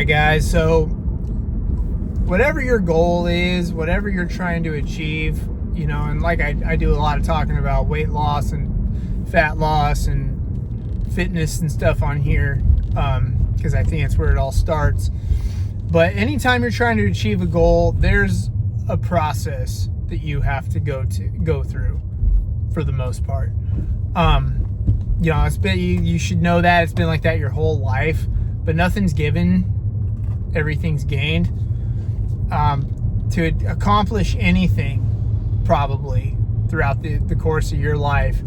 right, guys. So whatever your goal is, whatever you're trying to achieve, and like I do a lot of talking about weight loss and fat loss and fitness and stuff on here, because I think it's where it all starts. But anytime you're trying to achieve a goal, there's a process that you have to go through for the most part. It's been, you should know that it's been like that your whole life, but nothing's given, everything's gained. To accomplish anything, probably throughout the course of your life,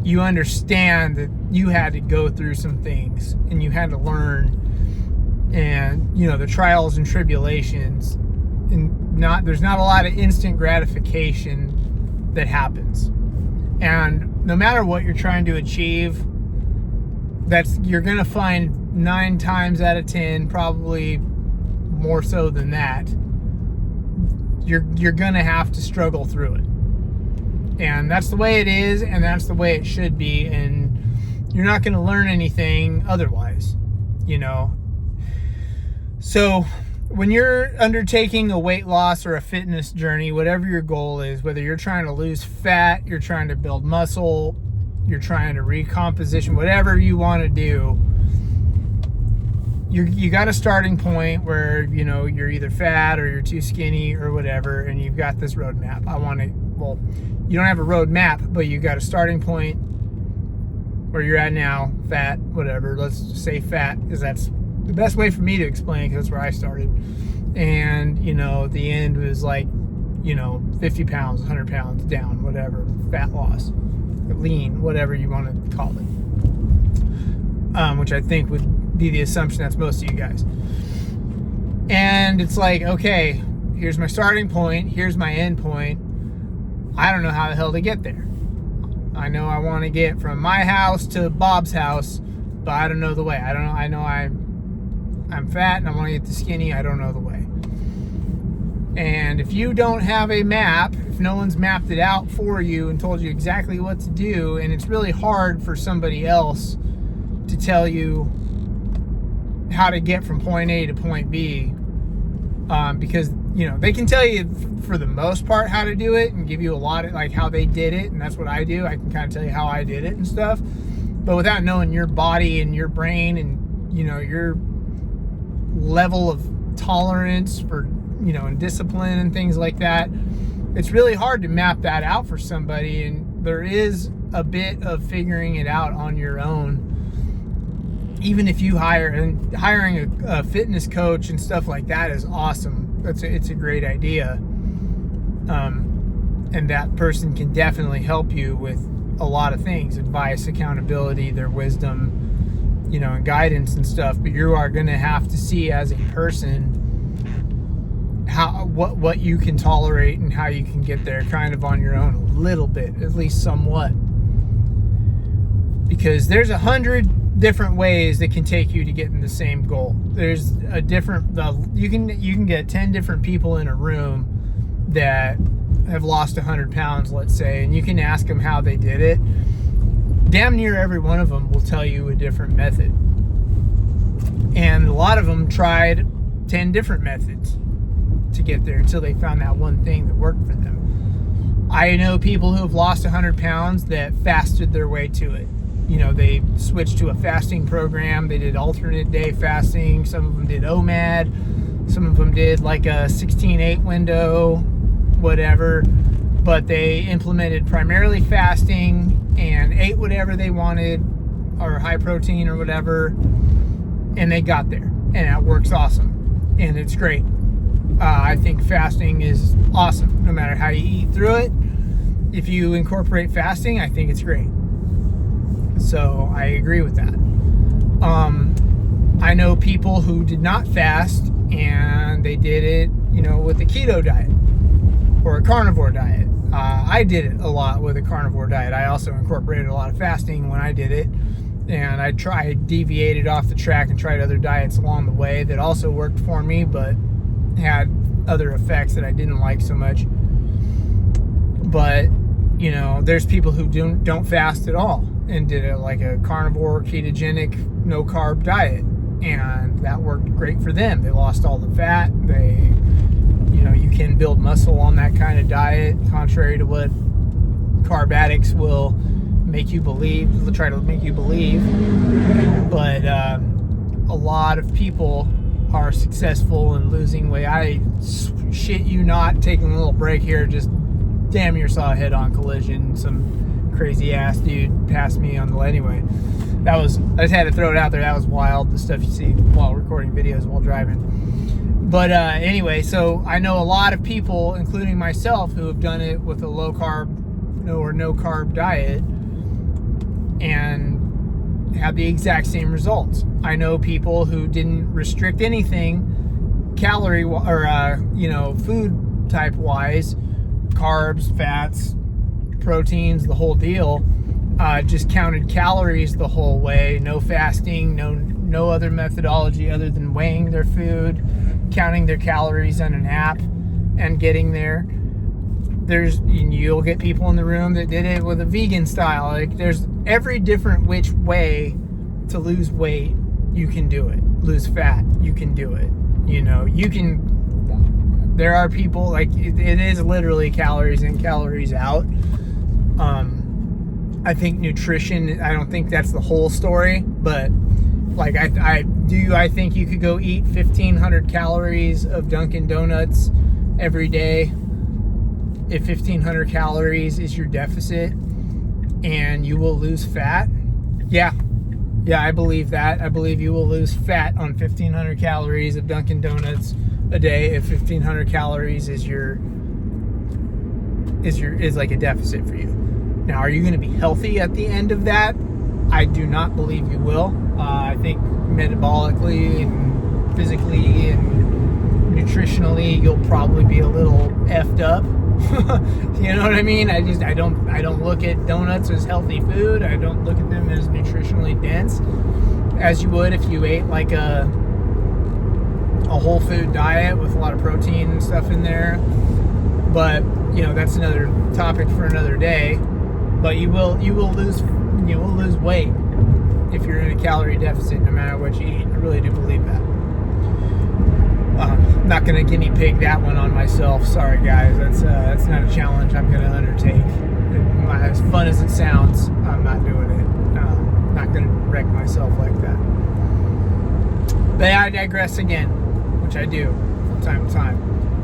you understand that you had to go through some things and you had to learn, and the trials and tribulations, and there's not a lot of instant gratification that happens. And no matter what you're trying to achieve, you're gonna find 9 times out of 10, probably more so than that, you're gonna have to struggle through it. And that's the way it is, and that's the way it should be, and you're not gonna learn anything otherwise, So when you're undertaking a weight loss or a fitness journey, whatever your goal is, whether you're trying to lose fat, you're trying to build muscle, you're trying to recomposition, whatever you want to do, you got a starting point where you're either fat or you're too skinny or whatever, and you've got this roadmap. You don't have a roadmap, but you got a starting point where you're at now, fat, whatever. Let's just say fat, because that's the best way for me to explain, because that's where I started. And the end was like 50 pounds, 100 pounds down, whatever, fat loss, lean, whatever you want to call it, which I think would be the assumption that's most of you guys. And it's like, okay, here's my starting point, here's my end point. I don't know how the hell to get there. I know I want to get from my house to Bob's house, but I don't know the way. I know I'm fat and I want to get to skinny. I don't know the way. And if you don't have a map, if no one's mapped it out for you and told you exactly what to do, and it's really hard for somebody else to tell you how to get from point A to point B, because they can tell you for the most part how to do it and give you a lot of like how they did it, and that's what I do. I can kind of tell you how I did it and stuff, but without knowing your body and your brain and your level of tolerance for and discipline and things like that, it's really hard to map that out for somebody. And there is a bit of figuring it out on your own, even if you hiring a fitness coach and stuff like that is awesome. It's a great idea, and that person can definitely help you with a lot of things: advice, accountability, their wisdom, and guidance and stuff. But you are going to have to see as a person what you can tolerate and how you can get there kind of on your own a little bit, at least somewhat. Because there's 100 different ways that can take you to getting the same goal. There's you can get 10 different people in a room that have lost 100 pounds, let's say, and you can ask them how they did it. Damn near every one of them will tell you a different method. And a lot of them tried 10 different methods to get there until they found that one thing that worked for them. I know people who have lost 100 pounds that fasted their way to it. They switched to a fasting program. They did alternate day fasting. Some of them did OMAD. Some of them did like a 16-8 window, whatever. But they implemented primarily fasting and ate whatever they wanted, or high protein or whatever, and they got there. And it works awesome. And it's great. I think fasting is awesome, no matter how you eat through it. If you incorporate fasting, I think it's great. So I agree with that. I know people who did not fast and they did it, with a keto diet or a carnivore diet. I did it a lot with a carnivore diet. I also incorporated a lot of fasting when I did it, and I deviated off the track and tried other diets along the way that also worked for me, but had other effects that I didn't like so much. But there's people who don't fast at all and did it like a carnivore, ketogenic, no carb diet, and that worked great for them. They lost all the fat. You can build muscle on that kind of diet, contrary to what carb addicts will make you believe. They'll try to make you believe. But a lot of people are successful in losing weight. I shit you not, taking a little break here, just damn near saw a head-on collision. Some crazy ass dude passed me on the way. Anyway, I just had to throw it out there. That was wild, the stuff you see while recording videos while driving. But anyway, so I know a lot of people, including myself, who have done it with a low carb or no carb diet and have the exact same results. I know people who didn't restrict anything calorie or food type wise, carbs, fats, proteins, the whole deal, just counted calories the whole way, no fasting, no other methodology other than weighing their food, counting their calories on an app and getting there. You'll get people in the room that did it with a vegan style. Like, there's every different which way to lose weight. You can do it. Lose fat, you can do it. There are people, like, it is literally calories in, calories out. I think nutrition, I don't think that's the whole story, but like I think you could go eat 1,500 calories of Dunkin' Donuts every day if 1,500 calories is your deficit, and you will lose fat. Yeah, I believe that. I believe you will lose fat on 1,500 calories of Dunkin' Donuts a day if 1,500 calories is like a deficit for you. Now, are you going to be healthy at the end of that? I do not believe you will. I think metabolically and physically and nutritionally, you'll probably be a little effed up. You know what I mean? I don't look at donuts as healthy food. I don't look at them as nutritionally dense as you would if you ate like a whole food diet with a lot of protein and stuff in there. But that's another topic for another day. But you will lose weight if you're in a calorie deficit, no matter what you eat. I really do believe that. I'm not going to guinea pig that one on myself. Sorry, guys. That's not a challenge I'm going to undertake. As fun as it sounds, I'm not doing it. I'm not going to wreck myself like that. But I digress again, which I do from time to time.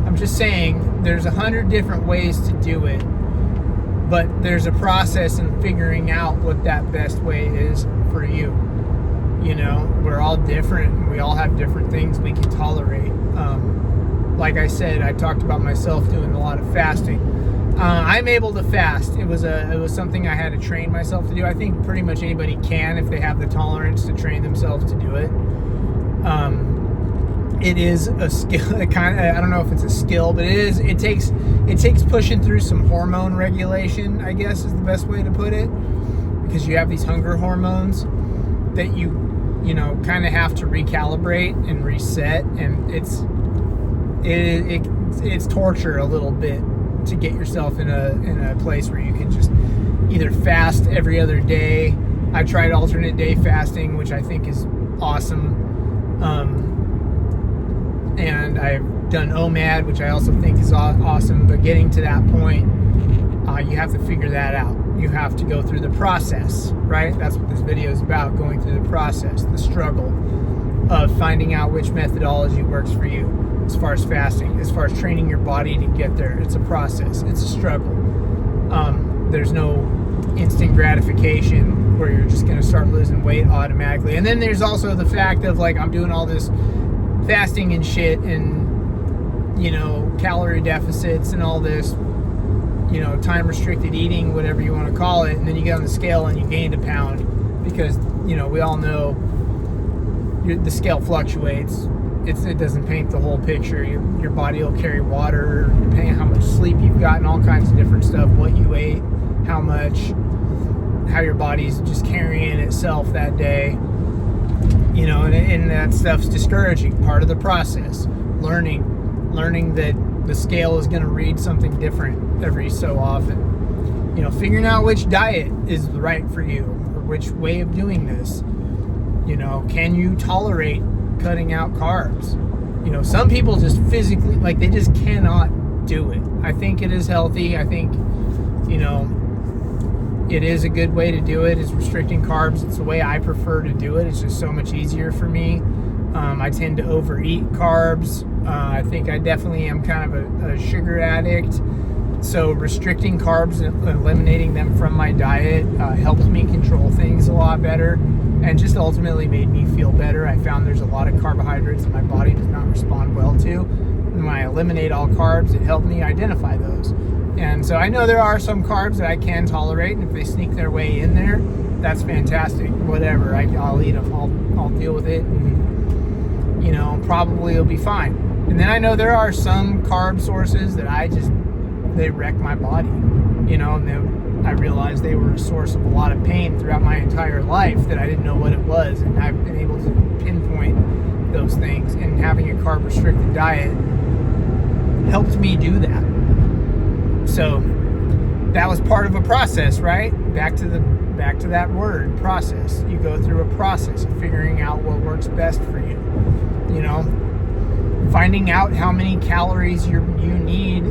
I'm just saying there's 100 different ways to do it, but there's a process in figuring out what that best way is for you. We're all different, and we all have different things we can tolerate. Like I said, I talked about myself doing a lot of fasting. I'm able to fast. It was something I had to train myself to do. I think pretty much anybody can if they have the tolerance to train themselves to do it. It is a skill. I don't know if it's a skill, but it takes pushing through some hormone regulation, I guess is the best way to put it, because you have these hunger hormones that you kind of have to recalibrate and reset, and it's torture a little bit to get yourself in a place where you can just either fast every other day. I tried alternate day fasting, which I think is awesome. And I've done OMAD, which I also think is awesome. But getting to that point, you have to figure that out. You have to go through the process, right? That's what this video is about, going through the process, the struggle of finding out which methodology works for you as far as fasting, as far as training your body to get there. It's a process. It's a struggle. There's no instant gratification where you're just going to start losing weight automatically. And then there's also the fact of, like, I'm doing all this fasting and shit and calorie deficits and all this time restricted eating, whatever you want to call it, and then you get on the scale and you gained a pound because we all know the scale fluctuates. It doesn't paint the whole picture. Your body will carry water depending on how much sleep you've gotten, all kinds of different stuff, what you ate, how much, how your body's just carrying itself that day. And that stuff's discouraging. Part of the process, learning that the scale is going to read something different every so often. Figuring out which diet is right for you or which way of doing this. You know, can you tolerate cutting out carbs? You know, some people just physically, like, they just cannot do it. I think it is healthy. I think, you know, it is a good way to do it, is restricting carbs. It's the way I prefer to do it. It's just so much easier for me. I tend to overeat carbs. I think I definitely am kind of a sugar addict. So restricting carbs and eliminating them from my diet helped me control things a lot better, and just ultimately made me feel better. I found there's a lot of carbohydrates that my body does not respond well to. And when I eliminate all carbs, it helped me identify those. And so I know there are some carbs that I can tolerate, and if they sneak their way in there, that's fantastic. Whatever, I'll eat them. I'll deal with it, and, you know, probably it'll be fine. And then I know there are some carb sources that they wreck my body, you know, and I realized they were a source of a lot of pain throughout my entire life that I didn't know what it was, and I've been able to pinpoint those things, and having a carb restricted diet helped me do that. So that was part of a process, right? Back to that word, process. You go through a process of figuring out what works best for you. You know, finding out how many calories you need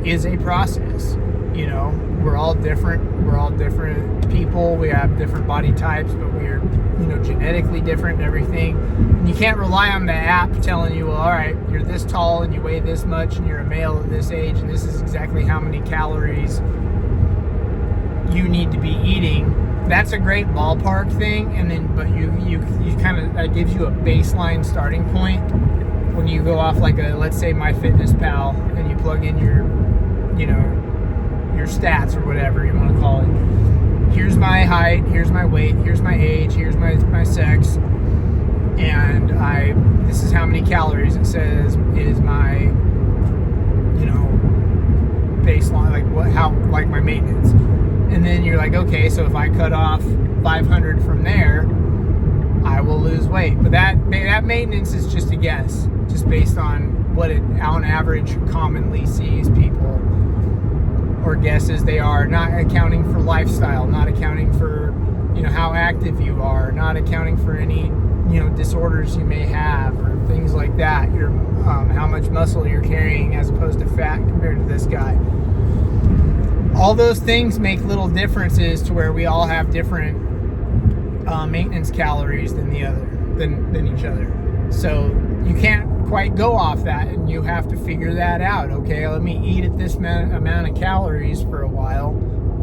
is a process. You know, we're all different people. We have different body types, but we're, you know, genetically different and everything. And you can't rely on the app telling you, well, all right, you're this tall and you weigh this much and you're a male at this age and this is exactly how many calories you need to be eating. That's a great ballpark thing, and then but you kind of, that gives you a baseline starting point when you go off, like, let's say MyFitnessPal, and you plug in your, you know, your stats or whatever you want to call it. Here's my height, here's my weight, here's my age, here's my sex, and this is how many calories it says is my, you know, baseline, like my maintenance. And then you're like, okay, so if I cut off 500 from there, I will lose weight. But that maintenance is just a guess, just based on what it on average commonly sees people, or guesses they are, not accounting for lifestyle, not accounting for, you know, how active you are, not accounting for any, you know, disorders you may have or things like that. Your how much muscle you're carrying as opposed to fat compared to this guy. All those things make little differences to where we all have different maintenance calories than each other. So you can't quite go off that, and you have to figure that out. Okay, let me eat at this amount of calories for a while,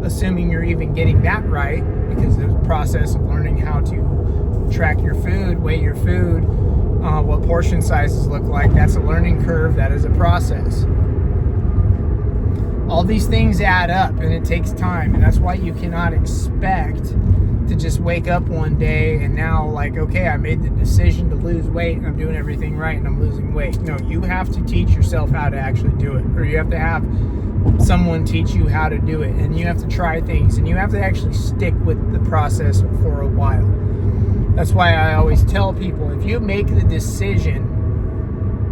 assuming you're even getting that right, because there's a process of learning how to track your food, weigh your food, what portion sizes look like. That's a learning curve. That is a process. All these things add up, and it takes time, and that's why you cannot expect to just wake up one day and now, like, okay, I made the decision to lose weight and I'm doing everything right and I'm losing weight. No, you have to teach yourself how to actually do it, or you have to have someone teach you how to do it, and you have to try things, and you have to actually stick with the process for a while. That's why I always tell people, if you make the decision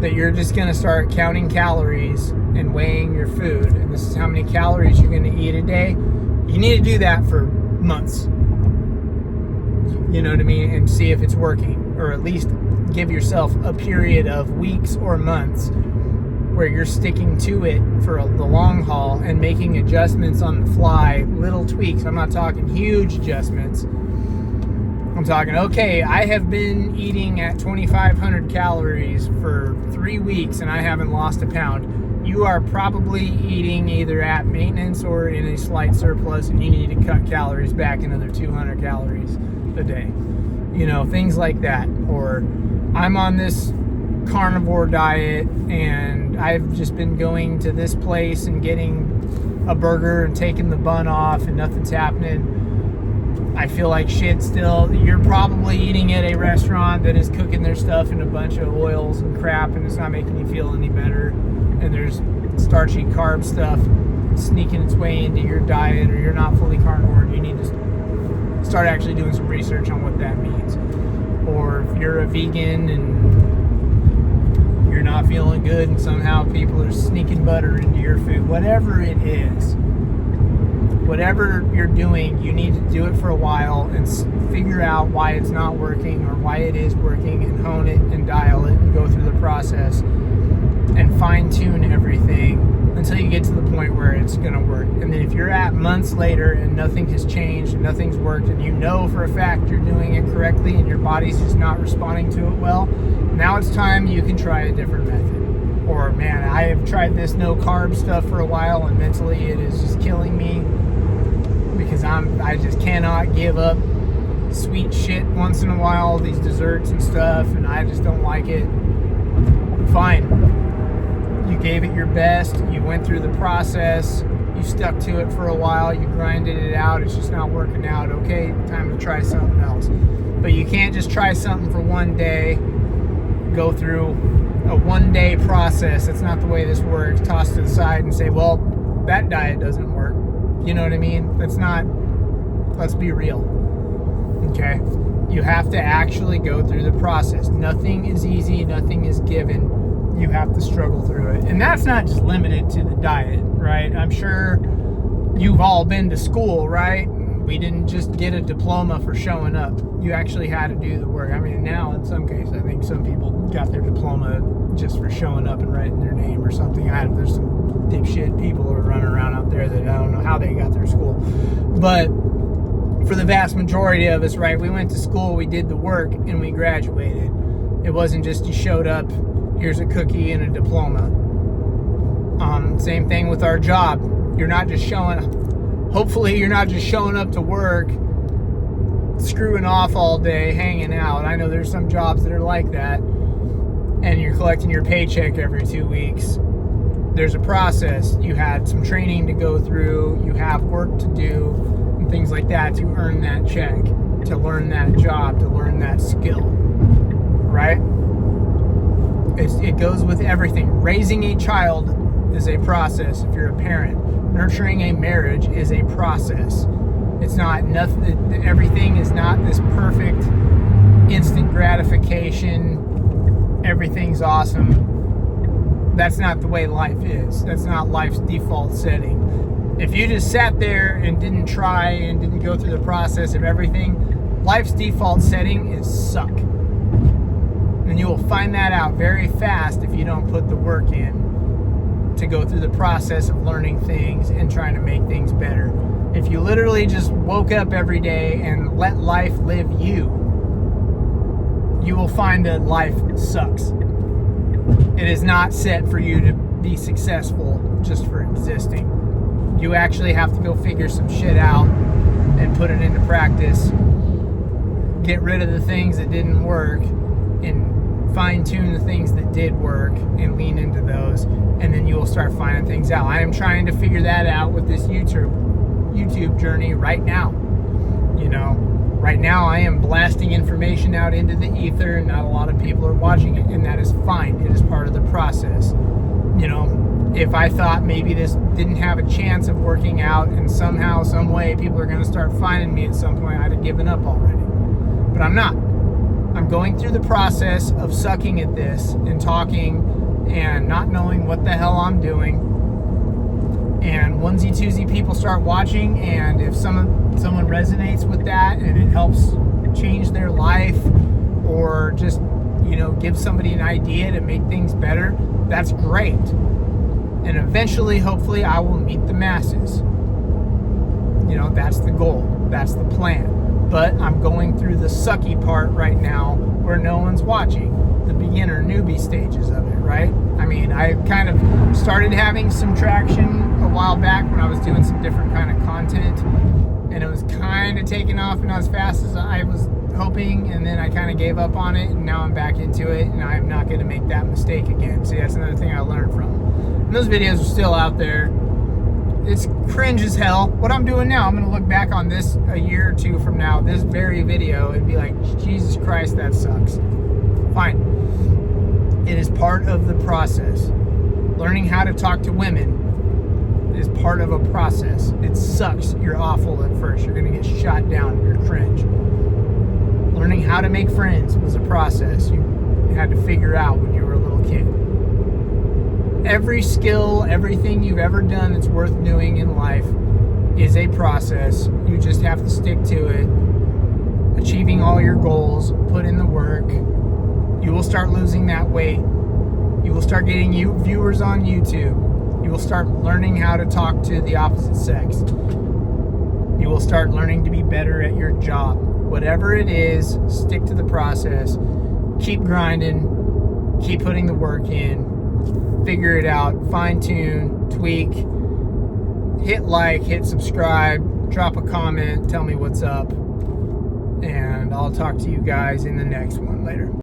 that you're just going to start counting calories and weighing your food, and this is how many calories you're going to eat a day, you need to do that for months. You know what I mean? And see if it's working, or at least give yourself a period of weeks or months where you're sticking to it for the long haul and making adjustments on the fly, little tweaks. I'm not talking huge adjustments. I'm talking, okay, I have been eating at 2,500 calories for 3 weeks and I haven't lost a pound. You are probably eating either at maintenance or in a slight surplus, and you need to cut calories back another 200 calories a day. You know, things like that. Or I'm on this carnivore diet and I've just been going to this place and getting a burger and taking the bun off and nothing's happening. I feel like shit still. You're probably eating at a restaurant that is cooking their stuff in a bunch of oils and crap, and it's not making you feel any better. And there's starchy carb stuff sneaking its way into your diet, or you're not fully carnivore, and you need to start actually doing some research on what that means. Or if you're a vegan and you're not feeling good and somehow people are sneaking butter into your food, whatever it is, whatever you're doing, you need to do it for a while and figure out why it's not working or why it is working, and hone it and dial it and go through the process and fine-tune everything until you get to the point where it's going to work. And then if you're at months later and nothing has changed and nothing's worked, and you know for a fact you're doing it correctly and your body's just not responding to it well, now it's time you can try a different method. Or, man, I have tried this no carb stuff for a while and mentally it is just killing me because I just cannot give up sweet shit once in a while, these desserts and stuff, and I just don't like it. Fine. You gave it your best, you went through the process, you stuck to it for a while, you grinded it out, it's just not working out. Okay, time to try something else. But you can't just try something for one day, go through a one-day process. That's not the way this works. Toss to the side and say, well, that diet doesn't work. You know what I mean? That's not, let's be real. Okay? You have to actually go through the process. Nothing is easy, nothing is given. You have to struggle through it. And that's not just limited to the diet, right? I'm sure you've all been to school, right? We didn't just get a diploma for showing up. You actually had to do the work. I mean, now in some cases, I think some people got their diploma just for showing up and writing their name or something. There's some dipshit people who are running around out there that I don't know how they got their school. But for the vast majority of us, right, we went to school, we did the work, and we graduated. It wasn't just you showed up, here's a cookie and a diploma. Same thing with our job. You're not just hopefully you're not just showing up to work, screwing off all day, hanging out. I know there's some jobs that are like that, and you're collecting your paycheck every 2 weeks. There's a process. You had some training to go through, you have work to do, and things like that to earn that check, to learn that job, to learn that skill, right? It goes with everything. Raising a child is a process if you're a parent. Nurturing a marriage is a process. It's not nothing. Everything is not this perfect instant gratification. Everything's awesome. That's not the way life is. That's not life's default setting. If you just sat there and didn't try and didn't go through the process of everything, life's default setting is suck. And you will find that out very fast if you don't put the work in to go through the process of learning things and trying to make things better. If you literally just woke up every day and let life live you, you will find that life sucks. It is not set for you to be successful just for existing. You actually have to go figure some shit out and put it into practice. Get rid of the things that didn't work and fine-tune the things that did work and lean into those, and then you will start finding things out. I am trying to figure that out with this YouTube journey right now. Right now I am blasting information out into the ether, and not a lot of people are watching it, and that is fine. It is part of the process. If I thought maybe this didn't have a chance of working out and somehow, some way people are going to start finding me at some point, I'd have given up already. But I'm not. I'm going through the process of sucking at this and talking and not knowing what the hell I'm doing. And onesie-twosie people start watching, and if someone resonates with that and it helps change their life or just, give somebody an idea to make things better, that's great. And eventually, hopefully, I will meet the masses. That's the goal. That's the plan. But I'm going through the sucky part right now where no one's watching, the beginner newbie stages of it, right? I mean, I kind of started having some traction a while back when I was doing some different kind of content, and it was kind of taking off not as fast as I was hoping, and then I kind of gave up on it, and now I'm back into it, and I'm not going to make that mistake again. See, that's another thing I learned from. And those videos are still out there. It's cringe as hell. What I'm doing now, I'm going to look back on this a year or two from now, this very video, and be like, Jesus Christ, that sucks. Fine. It is part of the process. Learning how to talk to women is part of a process. It sucks. You're awful at first. You're going to get shot down. You're cringe. Learning how to make friends was a process you had to figure out when you were a little kid. Every skill, everything you've ever done that's worth doing in life is a process. You just have to stick to it. Achieving all your goals, put in the work. You will start losing that weight. You will start getting viewers on YouTube. You will start learning how to talk to the opposite sex. You will start learning to be better at your job. Whatever it is, stick to the process. Keep grinding. Keep putting the work in. Figure it out. Fine tune. Tweak. Hit like. Hit subscribe. Drop a comment. Tell me what's up. And I'll talk to you guys in the next one later.